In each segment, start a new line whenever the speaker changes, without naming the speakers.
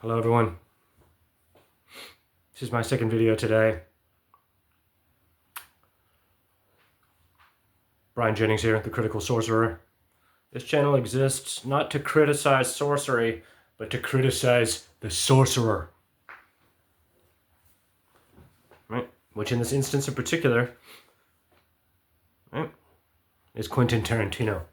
Hello everyone. This is my second video today. Brian Jennings here, the Critical Sorcerer. This channel exists not to criticize sorcery, but to criticize the sorcerer. Right? Which in this instance in particular, right, is Quentin Tarantino.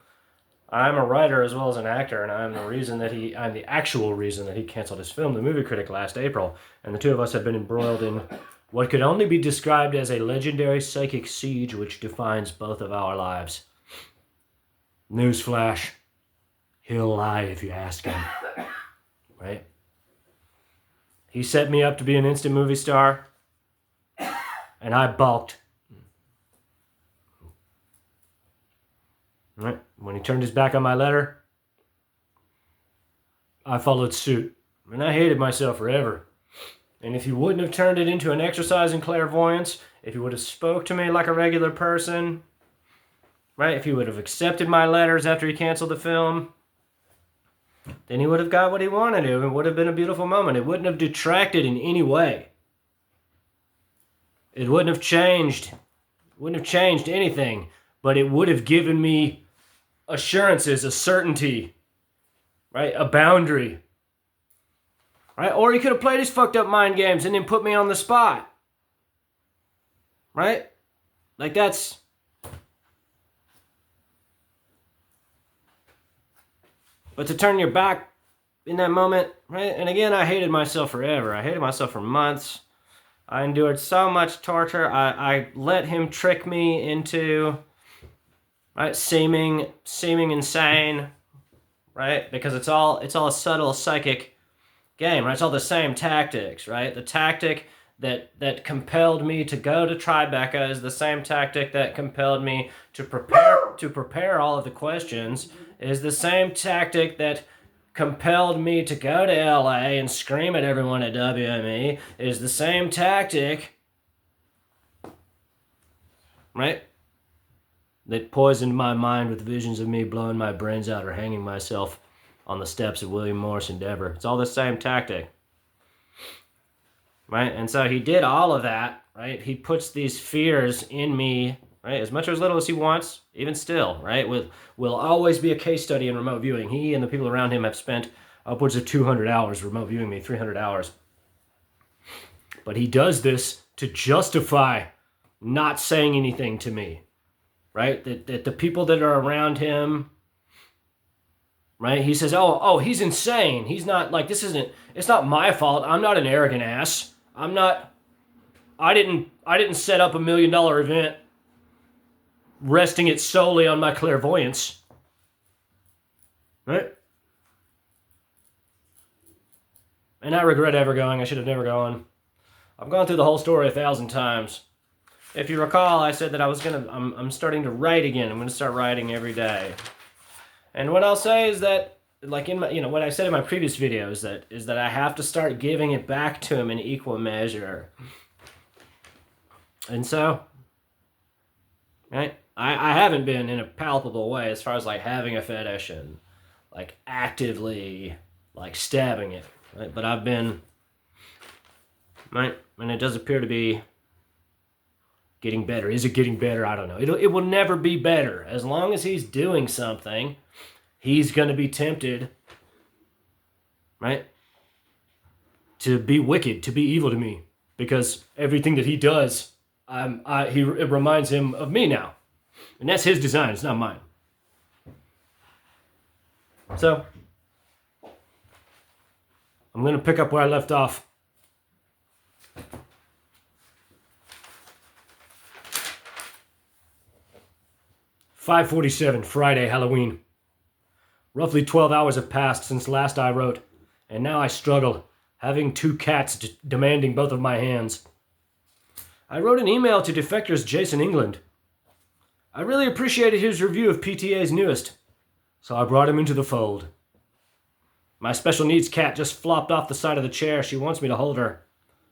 I'm a writer as well as an actor, and I'm the actual reason that he canceled his film, The Movie Critic, last April. And the two of us have been embroiled in what could only be described as a legendary psychic siege which defines both of our lives. Newsflash, he'll lie if you ask him. Right? He set me up to be an instant movie star, and I balked. Right? When he turned his back on my letter, I followed suit. And I hated myself forever. And if he wouldn't have turned it into an exercise in clairvoyance, if he would have spoke to me like a regular person, right? If he would have accepted my letters after he canceled the film, then he would have got what he wanted. It would have been a beautiful moment. It wouldn't have detracted in any way. It wouldn't have changed anything, but it would have given me assurances, a certainty, right? A boundary, right? Or he could have played his fucked up mind games and then put me on the spot, right? Like that's... But to turn your back in that moment, right? And again, I hated myself forever. I hated myself for months. I endured so much torture. I let him trick me into... right, seeming insane, right? Because it's all a subtle psychic game, right? It's all the same tactics, right? The tactic that compelled me to go to Tribeca is the same tactic that compelled me to prepare all of the questions, is the same tactic that compelled me to go to LA and scream at everyone at WME, is the same tactic, right, that poisoned my mind with visions of me blowing my brains out or hanging myself on the steps of William Morris Endeavor. It's all the same tactic, right? And so he did all of that, right? He puts these fears in me, right? As much or as little as he wants, even still, right? Will always be a case study in remote viewing. He and the people around him have spent upwards of 200 hours remote viewing me, 300 hours. But he does this to justify not saying anything to me. Right? That the people that are around him, right? He says, oh, he's insane. He's not, like, it's not my fault. I'm not an arrogant ass. I didn't set up $1 million event resting it solely on my clairvoyance. Right? And I regret ever going. I should have never gone. I've gone through the whole story 1,000 times. If you recall, I said that I'm starting to write again. I'm going to start writing every day. And what I'll say is that, like in my, what I said in my previous videos, is that I have to start giving it back to him in equal measure. And so, right, I haven't been in a palpable way as far as like having a fetish and like actively like stabbing it, right? But I've been, right, and it does appear to be getting better. Is it getting better? I don't know. It will never be better. As long as he's doing something, he's going to be tempted, right, to be wicked, to be evil to me. Because everything that he does, it reminds him of me now. And that's his design. It's not mine. So, I'm going to pick up where I left off. "5:47, Friday, Halloween. Roughly 12 hours have passed since last I wrote, and now I struggle, having 2 cats demanding both of my hands. I wrote an email to Defector's Jason England. I really appreciated his review of PTA's newest, so I brought him into the fold. My special needs cat just flopped off the side of the chair. She wants me to hold her,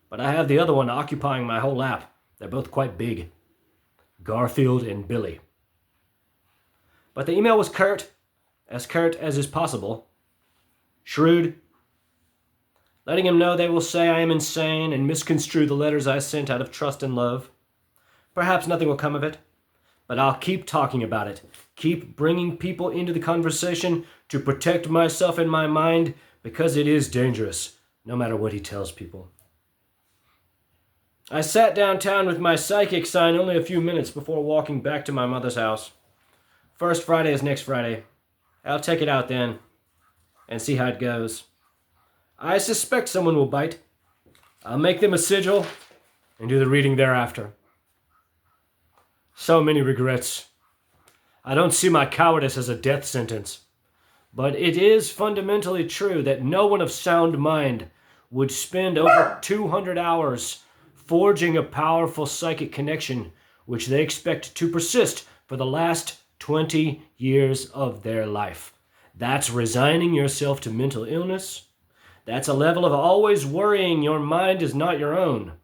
but I have the other one occupying my whole lap. They're both quite big. Garfield and Billy. But the email was curt as is possible, shrewd, letting him know they will say I am insane and misconstrue the letters I sent out of trust and love. Perhaps nothing will come of it, but I'll keep talking about it, keep bringing people into the conversation to protect myself and my mind, because it is dangerous, no matter what he tells people. I sat downtown with my psychic sign only a few minutes before walking back to my mother's house. First Friday is next Friday. I'll take it out then and see how it goes. I suspect someone will bite. I'll make them a sigil and do the reading thereafter. So many regrets. I don't see my cowardice as a death sentence, but it is fundamentally true that no one of sound mind would spend over 200 hours forging a powerful psychic connection which they expect to persist for the last 20 years of their life. That's resigning yourself to mental illness. That's a level of always worrying your mind is not your own,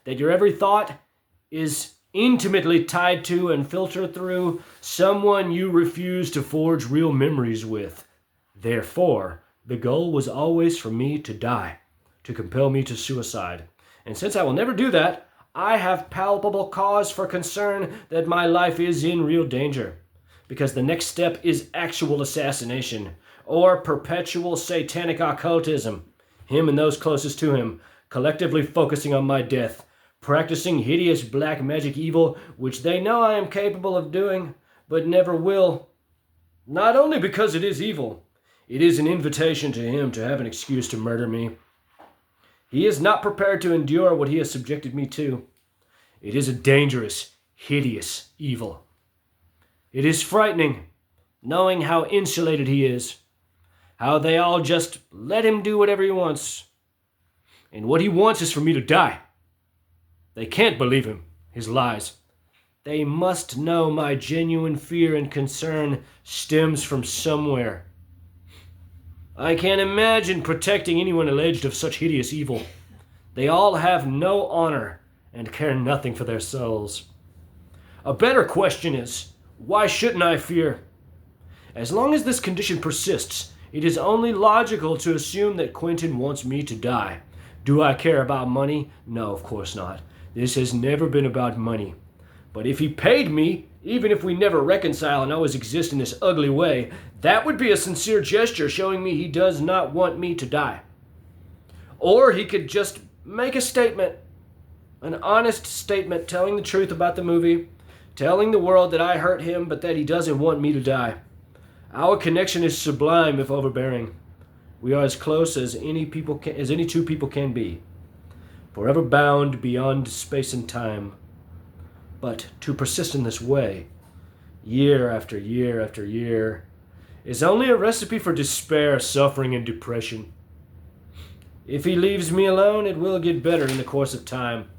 that your every thought is intimately tied to and filtered through someone you refuse to forge real memories with. Therefore, the goal was always for me to die, to compel me to suicide. And since I will never do that, I have palpable cause for concern that my life is in real danger, because the next step is actual assassination, or perpetual satanic occultism. Him and those closest to him, collectively focusing on my death, practicing hideous black magic evil, which they know I am capable of doing, but never will. Not only because it is evil, it is an invitation to him to have an excuse to murder me. He is not prepared to endure what he has subjected me to. It is a dangerous, hideous evil. It is frightening, knowing how insulated he is, how they all just let him do whatever he wants. And what he wants is for me to die. They can't believe him, his lies. They must know my genuine fear and concern stems from somewhere. I can't imagine protecting anyone alleged of such hideous evil. They all have no honor and care nothing for their souls. A better question is, why shouldn't I fear? As long as this condition persists, it is only logical to assume that Quentin wants me to die. Do I care about money? No, of course not. This has never been about money. But if he paid me, even if we never reconcile and always exist in this ugly way, that would be a sincere gesture showing me he does not want me to die. Or he could just make a statement, an honest statement telling the truth about the movie, telling the world that I hurt him but that he doesn't want me to die. Our connection is sublime if overbearing. We are as close as any two people can be, forever bound beyond space and time. But to persist in this way, year after year after year, is only a recipe for despair, suffering, and depression. If he leaves me alone, it will get better in the course of time.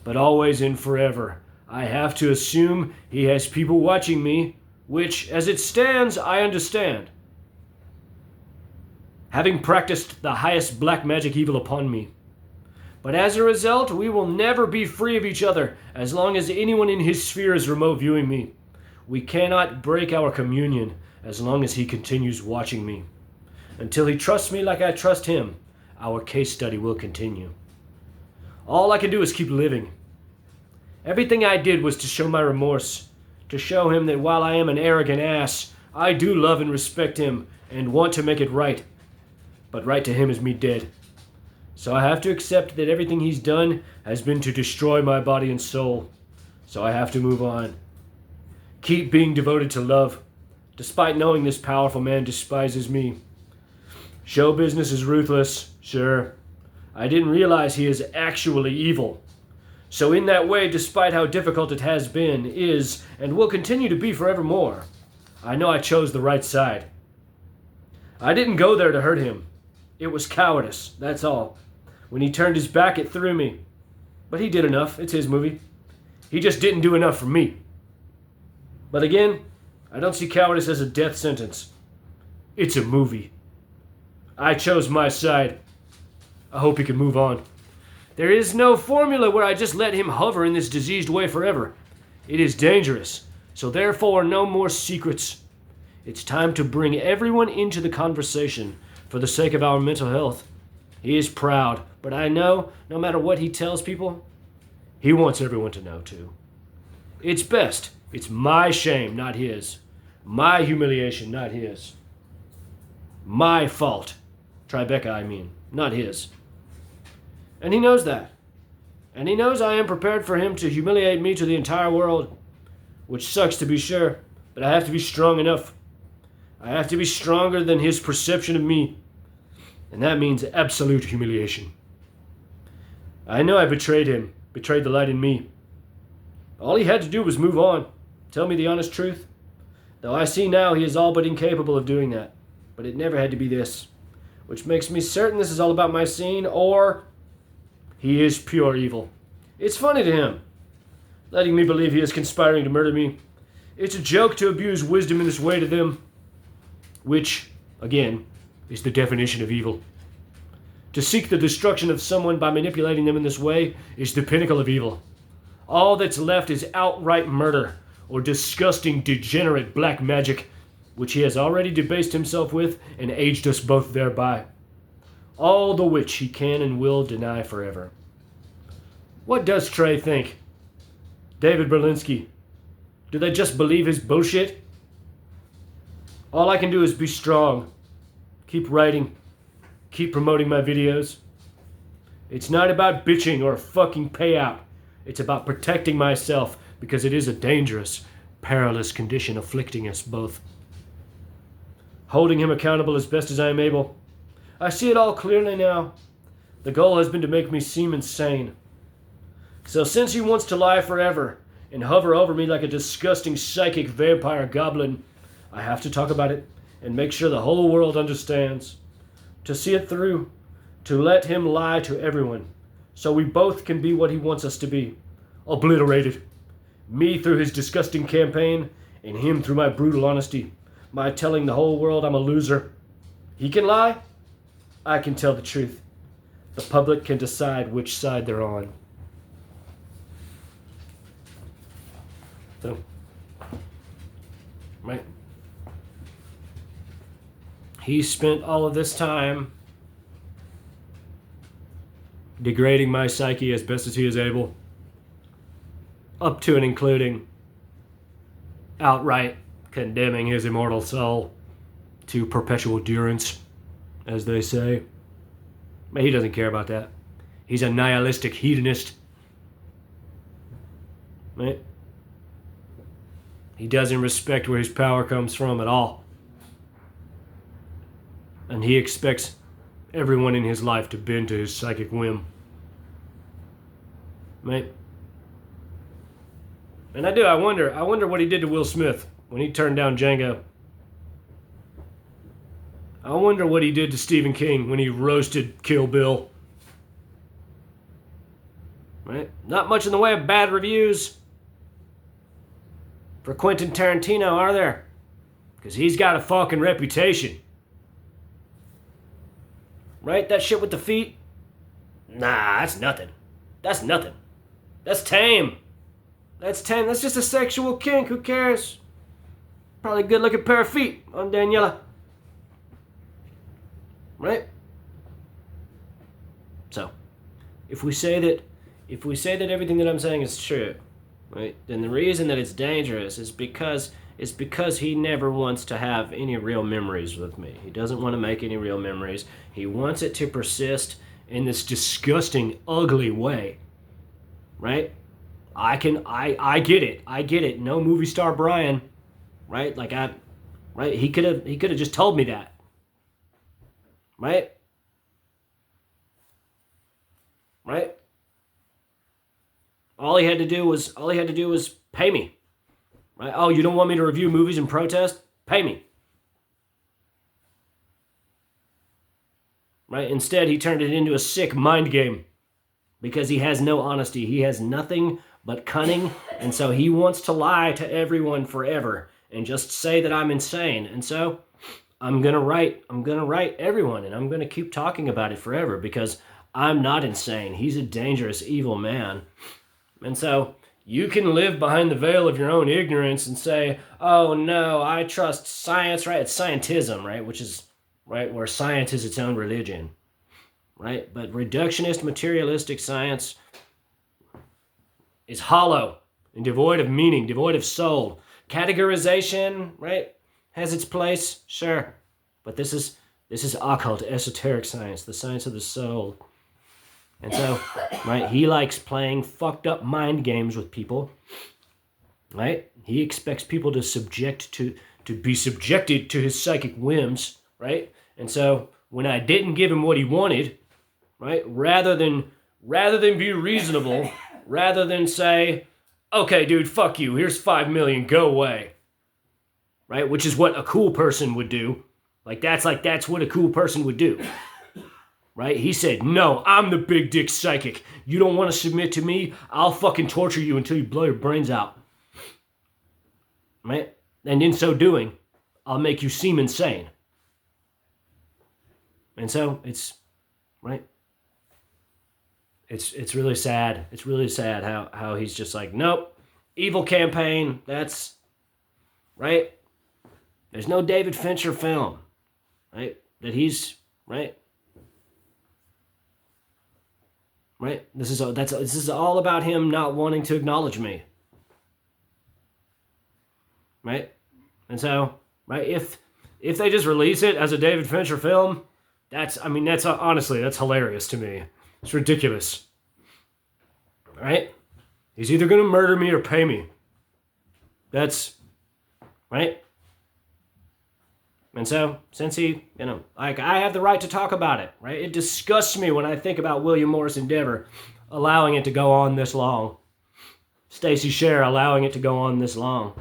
But always and forever, I have to assume he has people watching me, which, as it stands, I understand. Having practiced the highest black magic evil upon me. But as a result, we will never be free of each other as long as anyone in his sphere is remote viewing me. We cannot break our communion as long as he continues watching me. Until he trusts me like I trust him, our case study will continue. All I can do is keep living. Everything I did was to show my remorse, to show him that while I am an arrogant ass, I do love and respect him and want to make it right. But right to him is me dead. So I have to accept that everything he's done has been to destroy my body and soul. So I have to move on. Keep being devoted to love, despite knowing this powerful man despises me. Show business is ruthless, sure. I didn't realize he is actually evil. So in that way, despite how difficult it has been, is, and will continue to be forevermore, I know I chose the right side. I didn't go there to hurt him. It was cowardice, that's all. When he turned his back, it threw me. But he did enough. It's his movie. He just didn't do enough for me. But again, I don't see cowardice as a death sentence. It's a movie. I chose my side. I hope he can move on. There is no formula where I just let him hover in this diseased way forever. It is dangerous, so therefore no more secrets. It's time to bring everyone into the conversation for the sake of our mental health. He is proud, but I know no matter what he tells people, he wants everyone to know too. It's best. It's my shame, not his. My humiliation, not his. My fault. Tribeca, I mean, not his. And he knows that. And he knows I am prepared for him to humiliate me to the entire world. Which sucks, to be sure, but I have to be strong enough. I have to be stronger than his perception of me. And that means absolute humiliation. I know I betrayed him, betrayed the light in me. All he had to do was move on, tell me the honest truth. Though I see now he is all but incapable of doing that. But it never had to be this. Which makes me certain this is all about my scene, or he is pure evil. It's funny to him, letting me believe he is conspiring to murder me. It's a joke to abuse wisdom in this way to them. Which, again, is the definition of evil. To seek the destruction of someone by manipulating them in this way is the pinnacle of evil. All that's left is outright murder, or disgusting, degenerate black magic, which he has already debased himself with and aged us both thereby. All the which he can and will deny forever. What does Trey think? David Berlinski, do they just believe his bullshit? All I can do is be strong. Keep writing. Keep promoting my videos. It's not about bitching or a fucking payout. It's about protecting myself because it is a dangerous, perilous condition afflicting us both. Holding him accountable as best as I am able. I see it all clearly now. The goal has been to make me seem insane. So since he wants to lie forever and hover over me like a disgusting psychic vampire goblin, I have to talk about it and make sure the whole world understands. To see it through, to let him lie to everyone, so we both can be what he wants us to be. Obliterated. Me through his disgusting campaign, and him through my brutal honesty. My telling the whole world I'm a loser. He can lie, I can tell the truth. The public can decide which side they're on. So, right. He spent all of this time degrading my psyche as best as he is able, up to and including outright condemning his immortal soul to perpetual durance, as they say. But he doesn't care about that. He's a nihilistic hedonist. Right? He doesn't respect where his power comes from at all. And he expects everyone in his life to bend to his psychic whim. Right? And I wonder what he did to Will Smith when he turned down Django. I wonder what he did to Stephen King when he roasted Kill Bill. Right? Not much in the way of bad reviews for Quentin Tarantino, are there? Because he's got a fucking reputation. Right? That shit with the feet? Nah, that's nothing. That's nothing. That's tame. That's tame. That's just a sexual kink. Who cares? Probably a good looking pair of feet on Daniela. Right? So, if we say that everything that I'm saying is true, right, then the reason that it's dangerous is because he never wants to have any real memories with me. He doesn't want to make any real memories. He wants it to persist in this disgusting, ugly way. Right? I get it. I get it. No movie star Brian. Right? Right? He could have just told me that. Right? Right? All he had to do was pay me. Right? Oh, you don't want me to review movies and protest? Pay me. Right? Instead, he turned it into a sick mind game because he has no honesty. He has nothing but cunning, and so he wants to lie to everyone forever and just say that I'm insane. And so I'm going to write everyone, and I'm going to keep talking about it forever because I'm not insane. He's a dangerous, evil man. And so you can live behind the veil of your own ignorance and say, oh no, I trust science, right? It's scientism, right? Which is, right, where science is its own religion, right? But reductionist materialistic science is hollow and devoid of meaning, devoid of soul. Categorization, right, has its place, sure, but this is occult, esoteric science, the science of the soul. And so, right, he likes playing fucked up mind games with people, right? He expects people to be subjected to his psychic whims, right? And so, when I didn't give him what he wanted, right, rather than be reasonable, rather than say, okay, dude, fuck you, here's 5 million, go away, right? Which is what a cool person would do. That's what a cool person would do. Right? He said, no, I'm the big dick psychic. You don't want to submit to me? I'll fucking torture you until you blow your brains out. Right? And in so doing, I'll make you seem insane. And so it's, right? It's really sad. It's really sad how he's just like, nope, evil campaign, that's, right? There's no David Fincher film, right? That he's, right? Right? This is all about him not wanting to acknowledge me. Right? And so, right, if they just release it as a David Fincher film, honestly, that's hilarious to me. It's ridiculous. Right? He's either going to murder me or pay me. That's, right? And so, since he, I have the right to talk about it, right? It disgusts me when I think about William Morris Endeavor allowing it to go on this long. Stacey Sher allowing it to go on this long,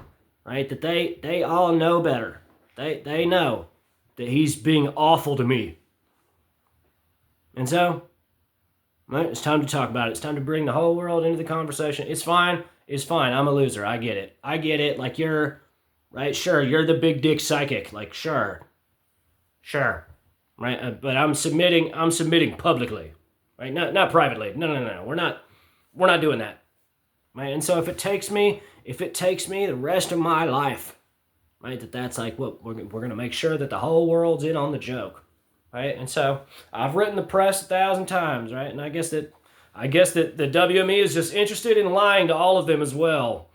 right? That they all know better. They know that he's being awful to me. And so, right, it's time to talk about it. It's time to bring the whole world into the conversation. It's fine. It's fine. I'm a loser. I get it. Like, you're... Right, sure, you're the big dick psychic. Like, sure, right. But I'm submitting publicly, right? Not privately. No. We're not doing that, right? And so if it takes me the rest of my life, right, that's like what we're gonna make sure that the whole world's in on the joke, right? And so I've written the press 1,000 times, right? And I guess that the WME is just interested in lying to all of them as well.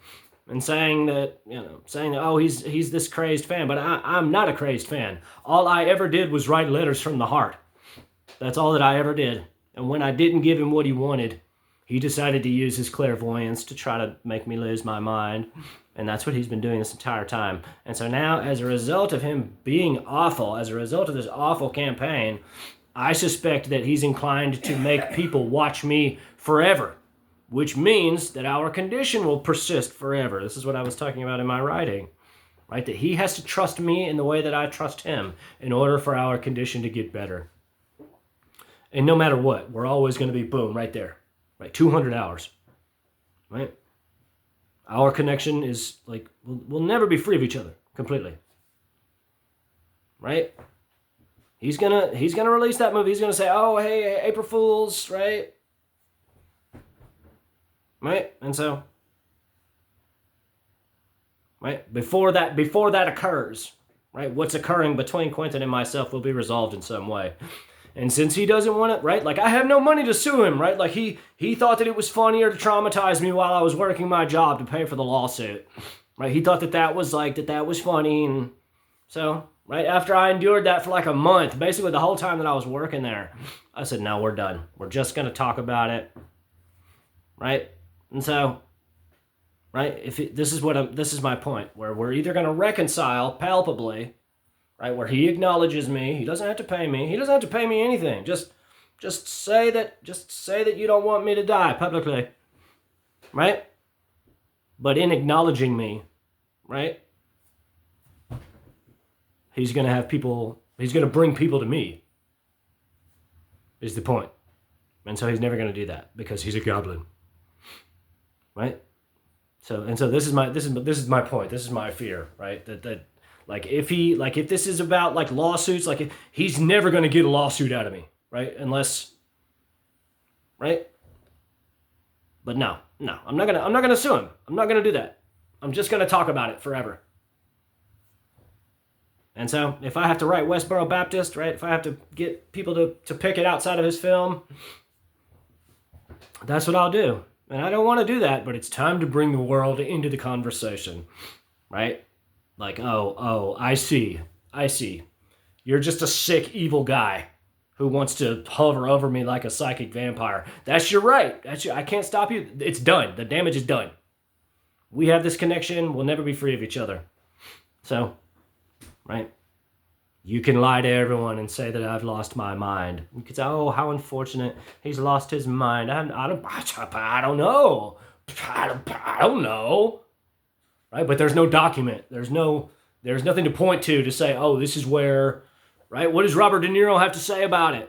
And saying that, oh, he's this crazed fan. But I'm not a crazed fan. All I ever did was write letters from the heart. That's all that I ever did. And when I didn't give him what he wanted, he decided to use his clairvoyance to try to make me lose my mind. And that's what he's been doing this entire time. And so now, as a result of him being awful, as a result of this awful campaign, I suspect that he's inclined to make people watch me forever. Which means that our condition will persist forever. This is what I was talking about in my writing, right? That he has to trust me in the way that I trust him in order for our condition to get better. And no matter what, we're always going to be, boom, right there, right? 200 hours, right? Our connection is like, we'll never be free of each other completely, right? He's gonna release that movie. He's gonna say, oh, hey, April Fools, right? Right? And so, right, before that occurs, right, what's occurring between Quentin and myself will be resolved in some way. And since he doesn't want it, right, like, I have no money to sue him, right? Like, he thought that it was funnier to traumatize me while I was working my job to pay for the lawsuit, right? He thought that was funny. And so, right, after I endured that for like a month, basically the whole time that I was working there, I said, no, we're done. We're just going to talk about it, right? And so, right, this is my point, where we're either going to reconcile palpably, right, where he acknowledges me, he doesn't have to pay me, anything, just say that you don't want me to die publicly, right? But in acknowledging me, right, he's going to bring people to me, is the point. And so he's never going to do that because he's a goblin. Right? So this is my point. This is my fear, right? That like if this is about like lawsuits, like he's never going to get a lawsuit out of me, right? Unless, right? But no, I'm not going to sue him. I'm not going to do that. I'm just going to talk about it forever. And so if I have to write Westboro Baptist, right, if I have to get people to pick it outside of his film, that's what I'll do. And I don't want to do that, but it's time to bring the world into the conversation, right? Like, oh, I see. You're just a sick, evil guy who wants to hover over me like a psychic vampire. That's your right. I can't stop you. It's done. The damage is done. We have this connection. We'll never be free of each other. So, right? You can lie to everyone and say that I've lost my mind. You could say, oh, how unfortunate. He's lost his mind. I don't know. I don't know. Right? But there's no document. There's nothing to point to say, oh, this is where... Right? What does Robert De Niro have to say about it?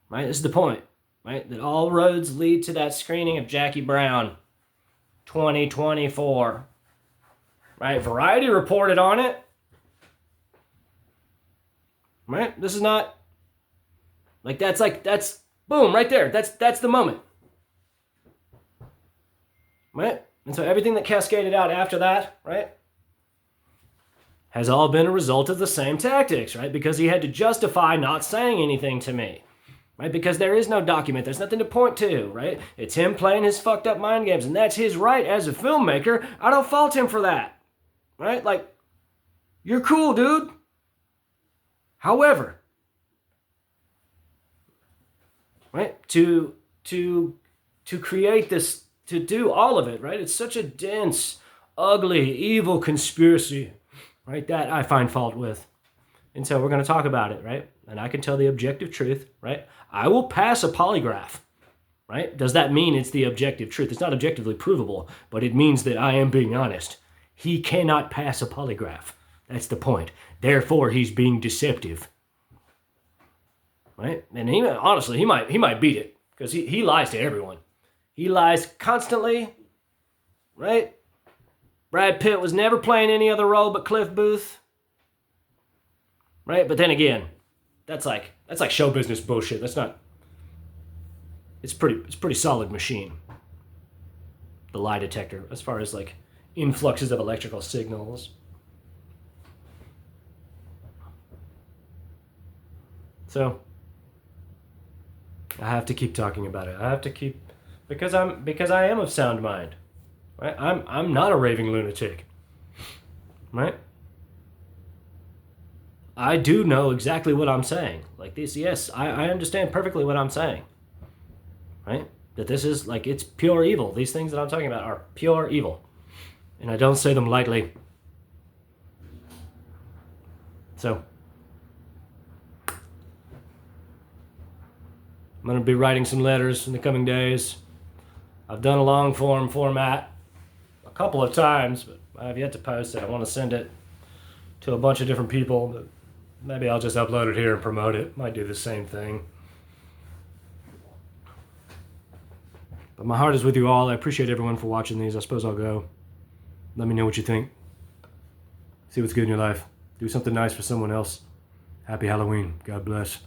Right? This is the point. Right? That all roads lead to that screening of Jackie Brown. 2024. Right? Variety reported on it. Right? This is not... That's boom, right there. That's the moment. Right? And so everything that cascaded out after that, right? Has all been a result of the same tactics, right? Because he had to justify not saying anything to me, right? Because there is no document. There's nothing to point to, right? It's him playing his fucked up mind games, and that's his right as a filmmaker. I don't fault him for that, right? Like, you're cool, dude. However, right, to create this, to do all of it, right? It's such a dense, ugly, evil conspiracy, right, that I find fault with. And so we're going to talk about it, right? And I can tell the objective truth, right? I will pass a polygraph, right? Does that mean it's the objective truth? It's not objectively provable, but it means that I am being honest. He cannot pass a polygraph. That's the point. Therefore, he's being deceptive, right? And honestly, he might beat it because he lies to everyone. He lies constantly, right? Brad Pitt was never playing any other role but Cliff Booth. Right? But then again, that's like show business bullshit. That's not... It's pretty solid machine. The lie detector, as far as like influxes of electrical signals. So I have to keep talking about it. I have to keep... Because I am of sound mind. Right? I'm not a raving lunatic. Right? I do know exactly what I'm saying. Like this, yes, I understand perfectly what I'm saying. Right? That this is like, it's pure evil. These things that I'm talking about are pure evil. And I don't say them lightly. So, I'm going to be writing some letters in the coming days. I've done a long form format a couple of times, but I have yet to post it. I want to send it to a bunch of different people, but maybe I'll just upload it here and promote it. Might do the same thing. But my heart is with you all. I appreciate everyone for watching these. I suppose I'll go. Let me know what you think. See what's good in your life. Do something nice for someone else. Happy Halloween. God bless.